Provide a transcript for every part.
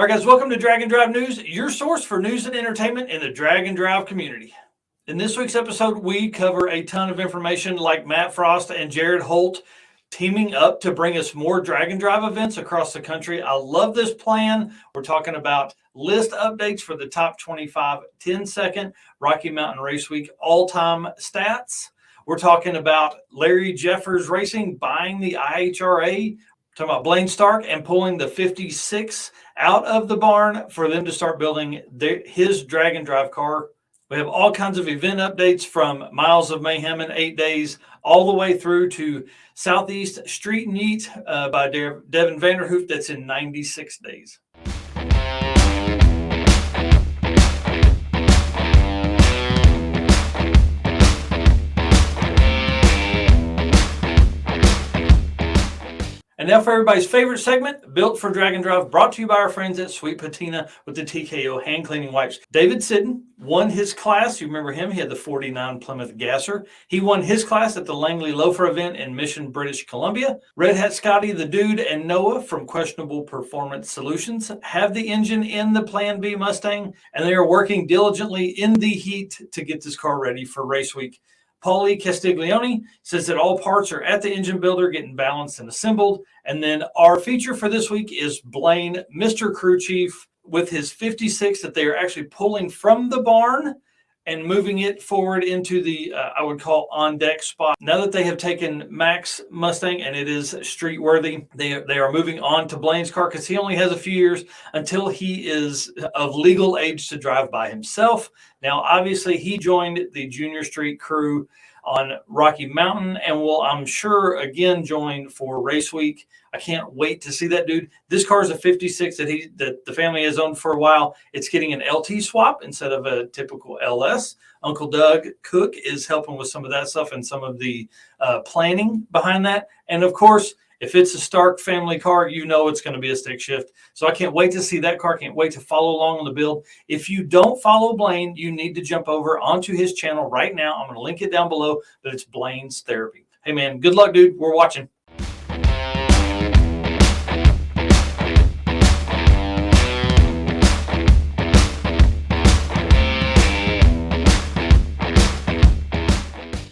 All right, guys, welcome to Drag and Drive News, your source for news and entertainment in the drag and drive community. In this week's episode, we cover a ton of information like Matt Frost and Jared Holt teaming up to bring us more drag and drive events across the country. I love this plan. We're talking about list updates for the top 25 10-second Rocky Mountain Race Week all-time stats. We're talking about Larry Jeffers Racing buying the IHRA. Talking about Blayne Stark and pulling the 56 out of the barn for them to start building his drag and drive car. We have all kinds of event updates from Miles of Mayhem in 8 days all the way through to Southeast Street Neat by Devin Vanderhoof that's in 96 days. And now for everybody's favorite segment, Built for Drag and Drive, brought to you by our friends at Sweet Patina with the TKO hand cleaning wipes. David Siddon won his class. You remember him? He had the 49 Plymouth Gasser. He won his class at the Langley Loafer event in Mission, British Columbia. Red Hat Scotty, the Dude, and Noah from Questionable Performance Solutions have the engine in the Plan B Mustang, and they are working diligently in the heat to get this car ready for race week. Paulie Castiglione says that all parts are at the engine builder getting balanced and assembled. And then our feature for this week is Blayne, Mr. Crew Chief, with his 56 that they are actually pulling from the barn and moving it forward into the, I would call, on-deck spot. Now that they have taken Mac's Mustang and it is street-worthy, they are moving on to Blayne's car because he only has a few years until he is of legal age to drive by himself. Now, obviously, he joined the Junior Street crew on Rocky Mountain and will, I'm sure, again join for race week. I can't wait to see that dude. This car is a 56 that the family has owned for a while. It's getting an LT swap instead of a typical LS. Uncle Doug Cook is helping with some of that stuff and some of the planning behind that. And of course, if it's a Stark family car, you know it's going to be a stick shift. So I can't wait to see that car. Can't wait to follow along on the build. If you don't follow Blayne, you need to jump over onto his channel right now. I'm going to link it down below, but it's Blayne's Therapy. Hey, man, good luck, dude. We're watching.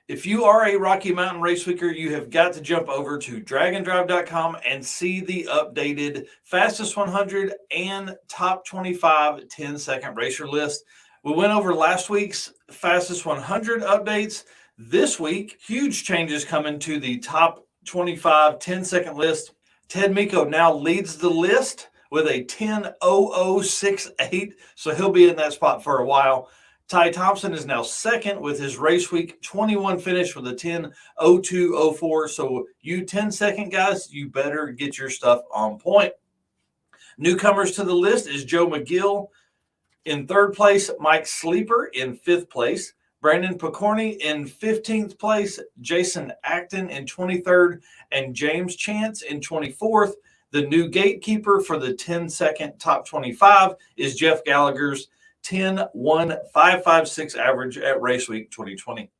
If you are a Rocky Mountain Race Weeker, you have got to jump over to draganddrive.com and see the updated fastest 100 and top 25 10-second racer list. We went over last week's fastest 100 updates. This week, huge changes coming to the top 25 10-second list. Ted Miko now leads the list with a 10:00.68, so he'll be in that spot for a while. Ty Thompson is now second with his race week 21 finish with a 10:02.04. So you 10-second guys, you better get your stuff on point. Newcomers to the list is Joe McGill in third place, Mike Sleeper in fifth place, Brandon Picorni in 15th place, Jason Acton in 23rd, and James Chance in 24th. The new gatekeeper for the 10-second top 25 is Jeff Gallagher's 10:1.556 average at Race Week 2020.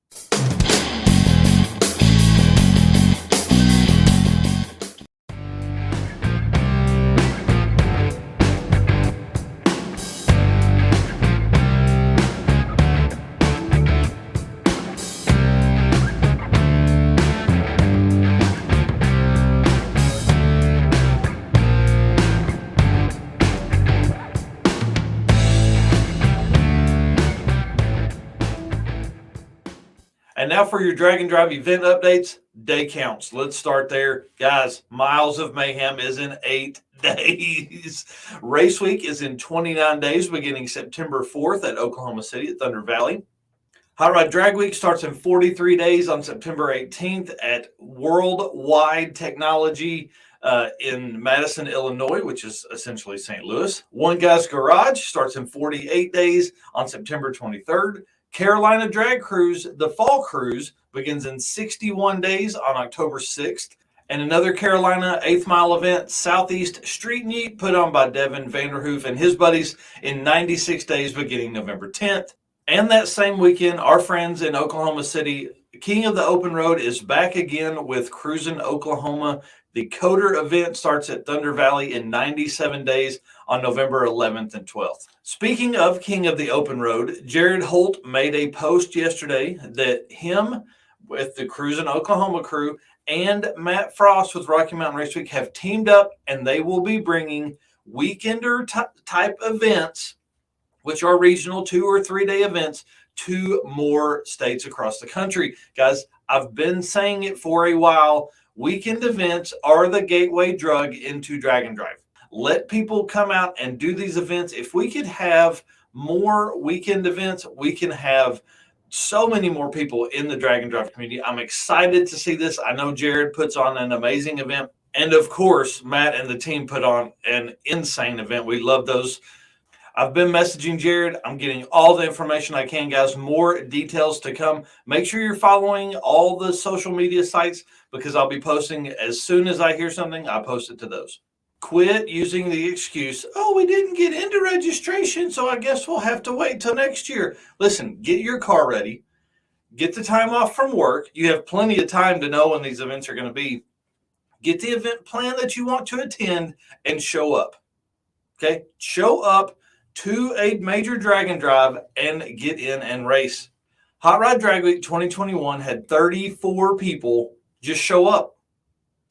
And now for your Drag and Drive event updates, day counts. Let's start there. Guys, Miles of Mayhem is in 8 days. Race Week is in 29 days, beginning September 4th at Oklahoma City at Thunder Valley. Hot Rod Drag Week starts in 43 days on September 18th at Worldwide Technology in Madison, Illinois, which is essentially St. Louis. One Guy's Garage starts in 48 days on September 23rd. Carolina Drag Cruise, the Fall Cruise, begins in 61 days on October 6th. And another Carolina 8th Mile event, Southeast Street Neat, put on by Devin Vanderhoof and his buddies in 96 days beginning November 10th. And that same weekend, our friends in Oklahoma City, King of the Open Road is back again with Cruisin' Oklahoma. The Coder event starts at Thunder Valley in 97 days on November 11th and 12th. Speaking of King of the Open Road, Jared Holt made a post yesterday that him with the Cruising Oklahoma crew and Matt Frost with Rocky Mountain Race Week have teamed up, and they will be bringing weekender type events, which are regional 2 or 3 day events, to more states across the country. Guys, I've been saying it for a while. Weekend events are the gateway drug into drag and drive. Let people come out and do these events. If we could have more weekend events, we can have so many more people in the drag and drive community. I'm excited to see this. I know Jared puts on an amazing event. And of course, Matt and the team put on an insane event. We love those. I've been messaging Jared. I'm getting all the information I can, guys. More details to come. Make sure you're following all the social media sites because I'll be posting as soon as I hear something, I post it to those. Quit using the excuse, oh, we didn't get into registration, so I guess we'll have to wait till next year. Listen, get your car ready. Get the time off from work. You have plenty of time to know when these events are going to be. Get the event plan that you want to attend and show up. Okay? Show up to a major drag and drive and get in and race. Hot Rod Drag Week 2021 had 34 people just show up.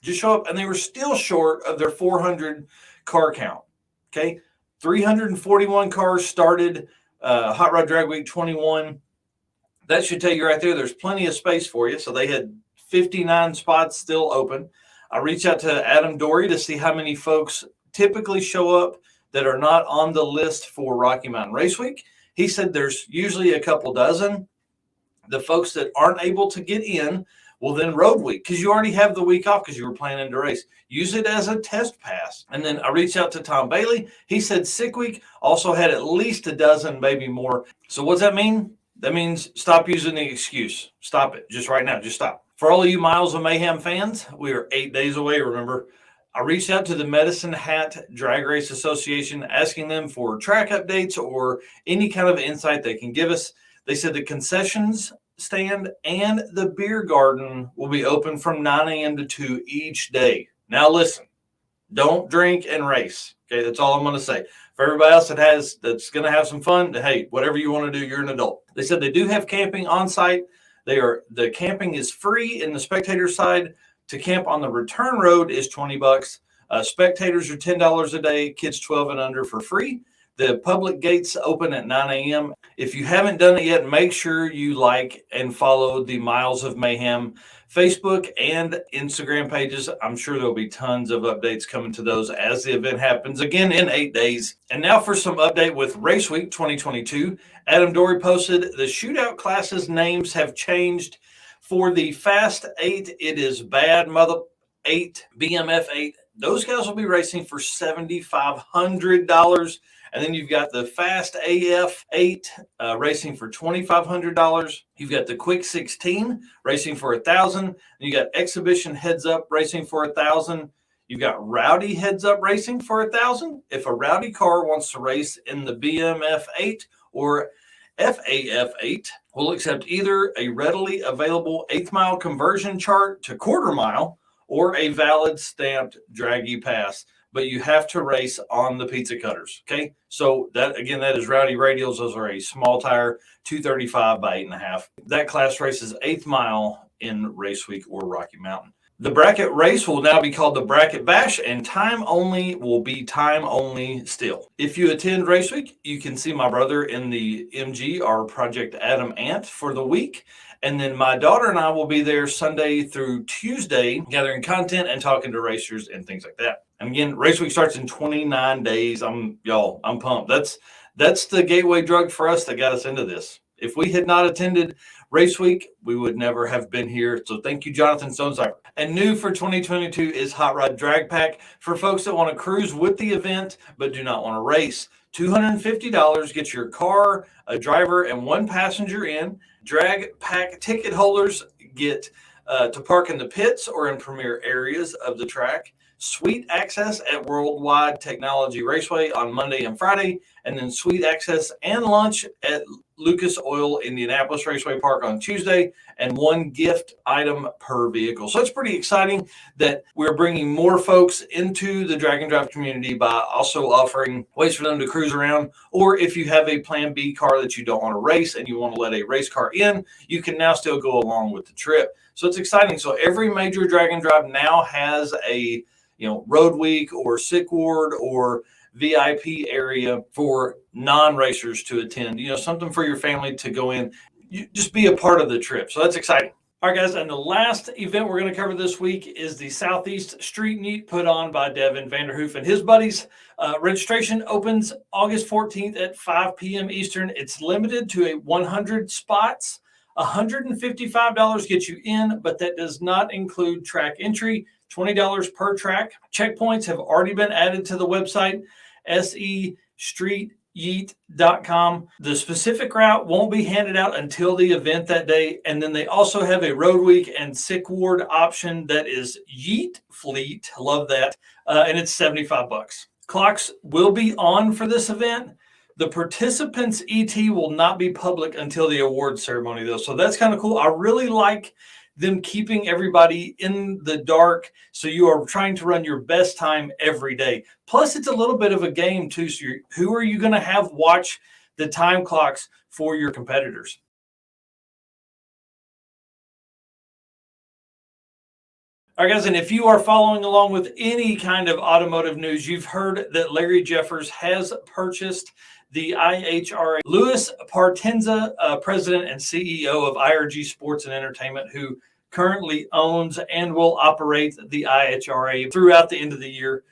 And they were still short of their 400 car count. Okay, 341 cars started Hot Rod Drag Week 21. That should tell you right there, there's plenty of space for you. So they had 59 spots still open. I reached out to Adam Dory to see how many folks typically show up that are not on the list for Rocky Mountain Race Week. He said there's usually a couple dozen. The folks that aren't able to get in, well, then road week, because you already have the week off because you were planning to race. Use it as a test pass. And then I reached out to Tom Bailey. He said sick week also had at least a dozen, maybe more. So what's that mean? That means stop using the excuse. Stop it. Just right now. Just stop. For all of you Miles of Mayhem fans, we are 8 days away, remember. I reached out to the Medicine Hat Drag Race Association asking them for track updates or any kind of insight they can give us. They said the concessions stand and the beer garden will be open from 9 a.m. to 2 each day. Now listen, don't drink and race. Okay, that's all I'm going to say. For everybody else that's going to have some fun, hey, whatever you want to do, you're an adult. They said they do have camping on site. The camping is free in the spectator side. To camp on the return road is $20. Spectators are $10 a day, kids 12 and under for free. The public gates open at 9 a.m. If you haven't done it yet, make sure you like and follow the Miles of Mayhem Facebook and Instagram pages. I'm sure there'll be tons of updates coming to those as the event happens again in 8 days. And now for some update with Race Week 2022. Adam Dory posted the shootout classes names have changed. For the Fast 8, it is Bad Mother 8, BMF 8. Those guys will be racing for $7,500. And then you've got the Fast AF 8 racing for $2,500. You've got the Quick 16 racing for $1,000. You got Exhibition Heads Up racing for $1,000. You've got Rowdy Heads Up racing for $1,000. If a Rowdy car wants to race in the BMF 8 or FAF 8, we'll accept either a readily available 1/8 mile conversion chart to 1/4 mile or a valid stamped draggy pass. But you have to race on the pizza cutters, okay? So that is Rowdy Radials. Those are a small tire, 235 by 8.5. That class races 1/8 mile in Race Week or Rocky Mountain. The bracket race will now be called the Bracket Bash, and time only will be time only still. If you attend Race Week, you can see my brother in the MG, our Project Adam Ant, for the week. And then my daughter and I will be there Sunday through Tuesday, gathering content and talking to racers and things like that. And again, Race Week starts in 29 days. I'm pumped. That's the gateway drug for us that got us into this. If we had not attended Race Week, we would never have been here. So thank you, Jonathan Stonesiper. And new for 2022 is Hot Rod Drag Pack for folks that want to cruise with the event but do not want to race. $250 gets your car, a driver, and 1 passenger in. Drag Pack ticket holders get to park in the pits or in premier areas of the track. Suite access at Worldwide Technology Raceway on Monday and Friday, and then suite access and lunch at Lucas Oil Indianapolis Raceway Park on Tuesday, and 1 gift item per vehicle. So it's pretty exciting that we're bringing more folks into the drag and drive community by also offering ways for them to cruise around. Or if you have a Plan B car that you don't want to race and you want to let a race car in, you can now still go along with the trip. So it's exciting. So every major drag and drive now has a road week or sick ward or VIP area for non-racers to attend, something for your family to go in, just be a part of the trip. So that's exciting. All right, guys, and the last event we're going to cover this week is the Southeast Street Meet put on by Devin Vanderhoof and his buddies. Registration opens August 14th at 5 p.m. Eastern. It's limited to 100 spots. $155 gets you in, but that does not include track entry. $20 per track. Checkpoints have already been added to the website, SEStreetYeet.com. The specific route won't be handed out until the event that day. And then they also have a road week and sick ward option that is Yeet Fleet. Love that. And it's $75. Clocks will be on for this event. The participants' ET will not be public until the award ceremony, though. So that's kind of cool. I really like them keeping everybody in the dark, so you are trying to run your best time every day. Plus, it's a little bit of a game, too. So who are you going to have watch the time clocks for your competitors? All right, guys, and if you are following along with any kind of automotive news, you've heard that Larry Jeffers has purchased the IHRA. Louis Partenza, President and CEO of IRG Sports and Entertainment, who currently owns and will operate the IHRA throughout the end of the year,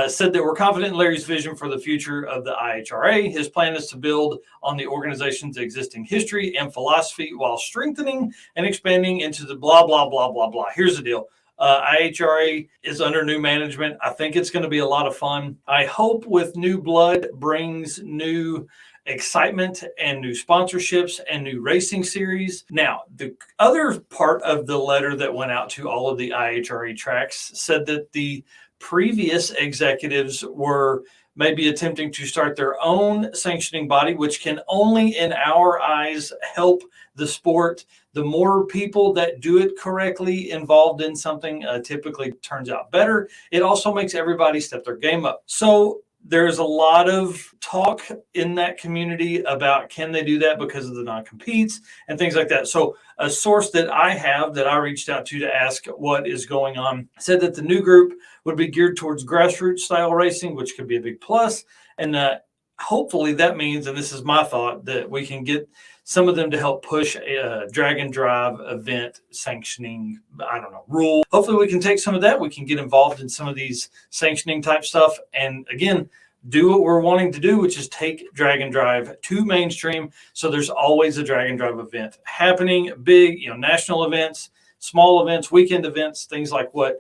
said that we're confident in Larry's vision for the future of the IHRA. His plan is to build on the organization's existing history and philosophy while strengthening and expanding into the blah, blah, blah, blah, blah. Here's the deal. IHRA is under new management. I think it's going to be a lot of fun. I hope with new blood brings new excitement and new sponsorships and new racing series. Now, the other part of the letter that went out to all of the IHRA tracks said that the previous executives were maybe attempting to start their own sanctioning body, which can only, in our eyes, help the sport. The more people that do it correctly involved in something typically turns out better. It also makes everybody step their game up. So there's a lot of talk in that community about can they do that because of the non-competes and things like that. So a source that I have that I reached out to ask what is going on said that the new group would be geared towards grassroots style racing, which could be a big plus. And hopefully that means, and this is my thought, that we can get some of them to help push a drag and drive event sanctioning, rule. Hopefully we can take some of that. We can get involved in some of these sanctioning type stuff. And again, do what we're wanting to do, which is take drag and drive to mainstream. So there's always a drag and drive event happening, big, national events, small events, weekend events, things like what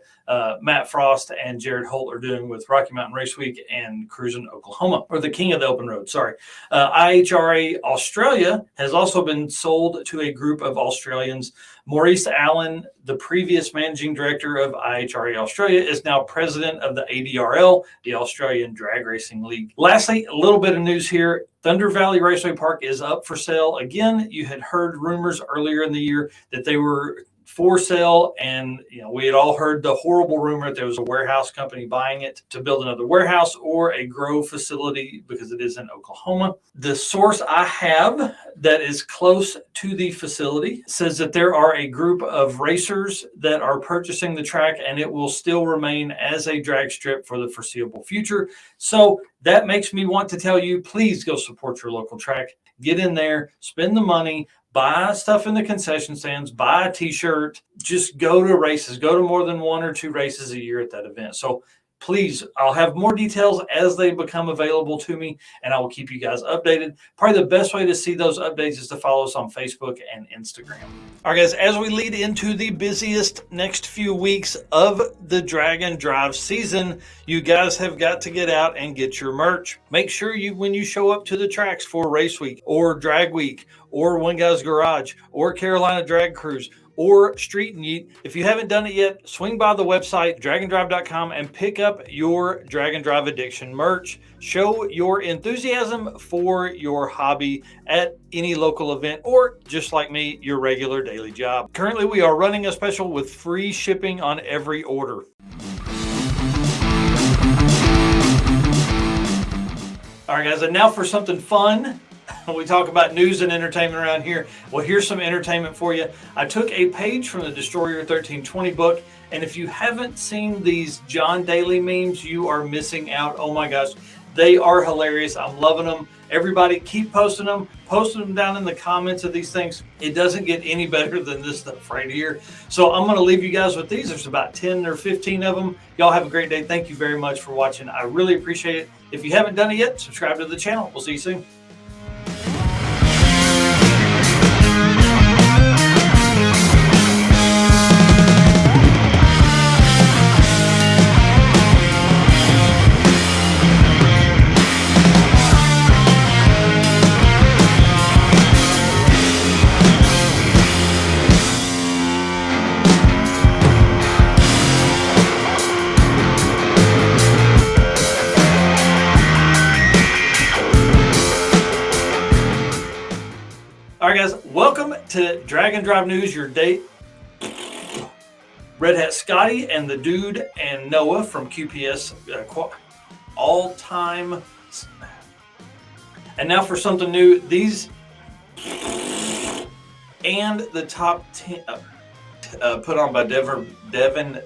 Matt Frost and Jared Holt are doing with Rocky Mountain Race Week and Cruising Oklahoma, or the King of the Open Road, sorry. IHRA Australia has also been sold to a group of Australians. Maurice Allen, the previous managing director of IHRA Australia, is now president of the ADRL, the Australian Drag Racing League. Lastly, a little bit of news here. Thunder Valley Raceway Park is up for sale. Again, you had heard rumors earlier in the year that they were for sale, and we had all heard the horrible rumor that there was a warehouse company buying it to build another warehouse or a grow facility because it is in Oklahoma. The source I have that is close to the facility says that there are a group of racers that are purchasing the track, and it will still remain as a drag strip for the foreseeable future. So that makes me want to tell you, please go support your local track. Get in there, spend the money, buy stuff in the concession stands, buy a t-shirt, just go to races, go to more than 1 or 2 races a year at that event. So please, I'll have more details as they become available to me, and I will keep you guys updated. Probably the best way to see those updates is to follow us on Facebook and Instagram. All right, guys, as we lead into the busiest next few weeks of the drag and drive season, you guys have got to get out and get your merch. Make sure when you show up to the tracks for race week or drag week or One Guy's Garage, or Carolina Drag Cruise, or Street and Yeet. If you haven't done it yet, swing by the website, dragonDrive.com, and pick up your Drag and Drive Addiction merch. Show your enthusiasm for your hobby at any local event, or just like me, your regular daily job. Currently, we are running a special with free shipping on every order. All right, guys, and now for something fun. We talk about news and entertainment around here. Well, here's some entertainment for you. I took a page from the Destroyer 1320 book, and if you haven't seen these John Daly memes, you are missing out. Oh my gosh, they are hilarious. I'm loving them. Everybody keep posting them down in the comments of these things. It doesn't get any better than this stuff right here. So I'm going to leave you guys with these. There's about 10 or 15 of them. Y'all have a great day. Thank you very much for watching. I really appreciate it. If you haven't done it yet, subscribe to the channel. We'll see you soon. All right, guys, welcome to Drag and Drive News, your date. Red Hat Scotty and the Dude and Noah from QPS all-time. And now for something new, these and the top 10 put on by Devin.